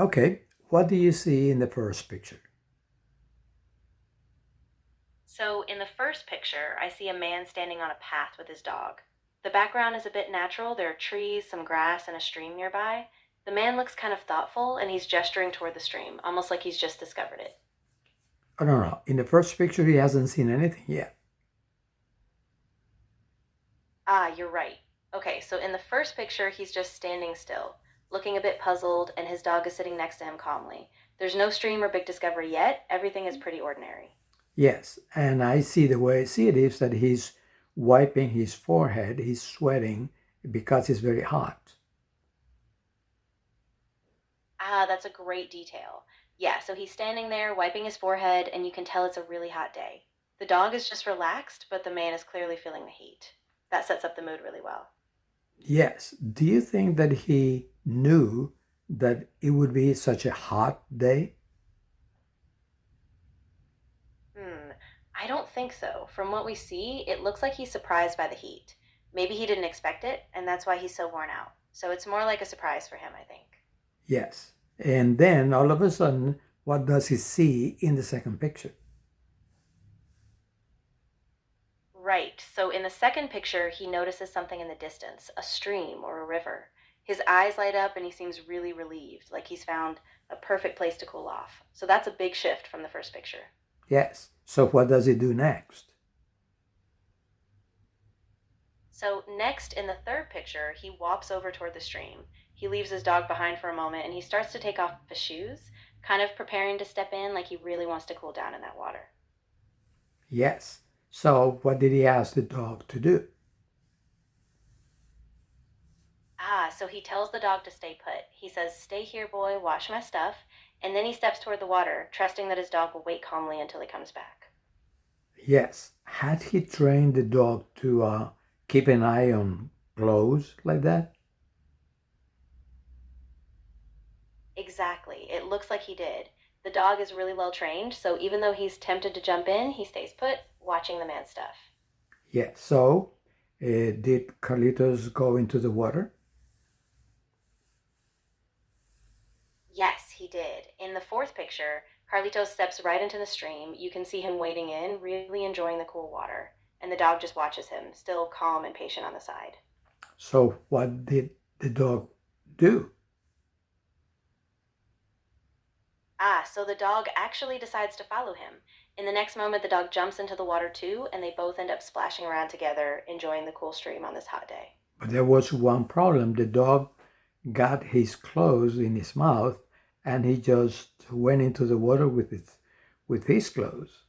Okay, what do you see in the first picture? So, in the first picture, I see a man standing on a path with his dog. The background is a bit natural. There are trees, some grass, and a stream nearby. The man looks kind of thoughtful and he's gesturing toward the stream, almost like he's just discovered it. Oh, no, no. In the first picture, he hasn't seen anything yet. Ah, you're right. Okay, so in the first picture, he's just standing still, looking a bit puzzled, and his dog is sitting next to him calmly. There's no stream or big discovery yet. Everything is pretty ordinary. Yes, and I see the way I see it is that he's wiping his forehead, he's sweating because it's very hot. Ah, that's a great detail. Yeah, so he's standing there wiping his forehead, and you can tell it's a really hot day. The dog is just relaxed, but the man is clearly feeling the heat. That sets up the mood really well. Yes. Do you think that he knew that it would be such a hot day? Hmm, I don't think so. From what we see, it looks like he's surprised by the heat. Maybe he didn't expect it, and that's why he's so worn out. So it's more like a surprise for him, I think. Yes. And then all of a sudden, what does he see in the second picture? Right. So in the second picture, he notices something in the distance, a stream or a river. His eyes light up and he seems really relieved, like he's found a perfect place to cool off. So that's a big shift from the first picture. Yes. So what does he do next? So next, in the third picture, he walks over toward the stream. He leaves his dog behind for a moment and he starts to take off his shoes, kind of preparing to step in like he really wants to cool down in that water. Yes. So what did he ask the dog to do? Ah, so he tells the dog to stay put. He says, "Stay here, boy, wash my stuff." And then he steps toward the water, trusting that his dog will wait calmly until he comes back. Yes. Had he trained the dog to keep an eye on clothes like that? Exactly. It looks like he did. The dog is really well trained, so even though he's tempted to jump in, he stays put, watching the man's stuff. Yes. So did Carlitos go into the water? Yes, he did. In the fourth picture, Carlitos steps right into the stream. You can see him wading in, really enjoying the cool water. And the dog just watches him, still calm and patient on the side. So what did the dog do? Ah, so the dog actually decides to follow him. In the next moment, the dog jumps into the water too, and they both end up splashing around together, enjoying the cool stream on this hot day. But there was one problem. The dog got his clothes in his mouth and he just went into the water with his clothes.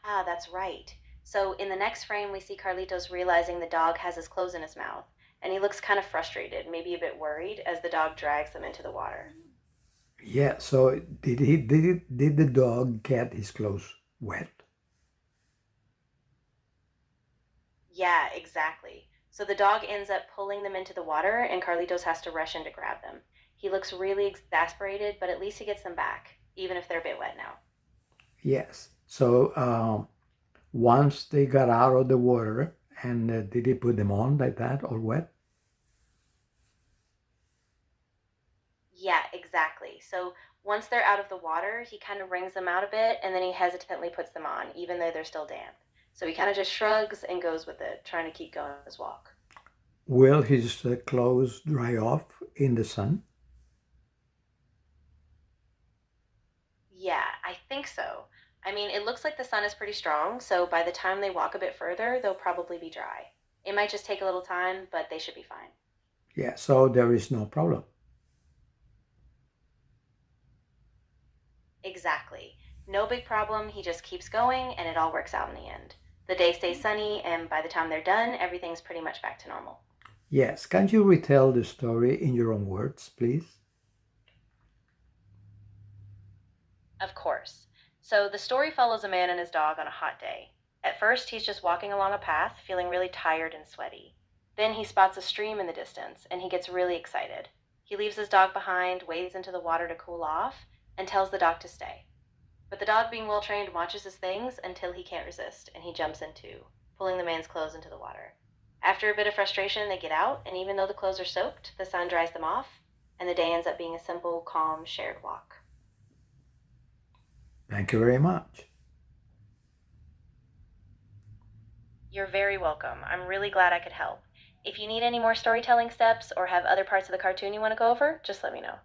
Ah, that's right. So in the next frame, we see Carlitos realizing the dog has his clothes in his mouth, and he looks kind of frustrated, maybe a bit worried, as the dog drags them into the water. Yeah, so did the dog get his clothes wet? Yeah, exactly. So the dog ends up pulling them into the water, and Carlitos has to rush in to grab them. He looks really exasperated, but at least he gets them back, even if they're a bit wet now. Yes. So once they got out of the water, and did he put them on like that, all wet? Yeah, exactly. So once they're out of the water, he kind of wrings them out a bit, and then he hesitantly puts them on, even though they're still damp. So he kind of just shrugs and goes with it, trying to keep going his walk. Will his clothes dry off in the sun? Yeah, I think so. I mean, it looks like the sun is pretty strong, so by the time they walk a bit further, they'll probably be dry. It might just take a little time, but they should be fine. Yeah, so there is no problem. Exactly. No big problem. He just keeps going, and it all works out in the end. The day stays sunny, and by the time they're done, everything's pretty much back to normal. Yes, can you retell the story in your own words, please? Of course. So the story follows a man and his dog on a hot day. At first, he's just walking along a path, feeling really tired and sweaty. Then he spots a stream in the distance, and he gets really excited. He leaves his dog behind, wades into the water to cool off, and tells the dog to stay. But the dog, being well trained, watches his things until he can't resist, and he jumps in too, pulling the man's clothes into the water. After a bit of frustration, they get out, and even though the clothes are soaked, the sun dries them off, and the day ends up being a simple, calm, shared walk. Thank you very much. You're very welcome. I'm really glad I could help. If you need any more storytelling steps or have other parts of the cartoon you want to go over, just let me know.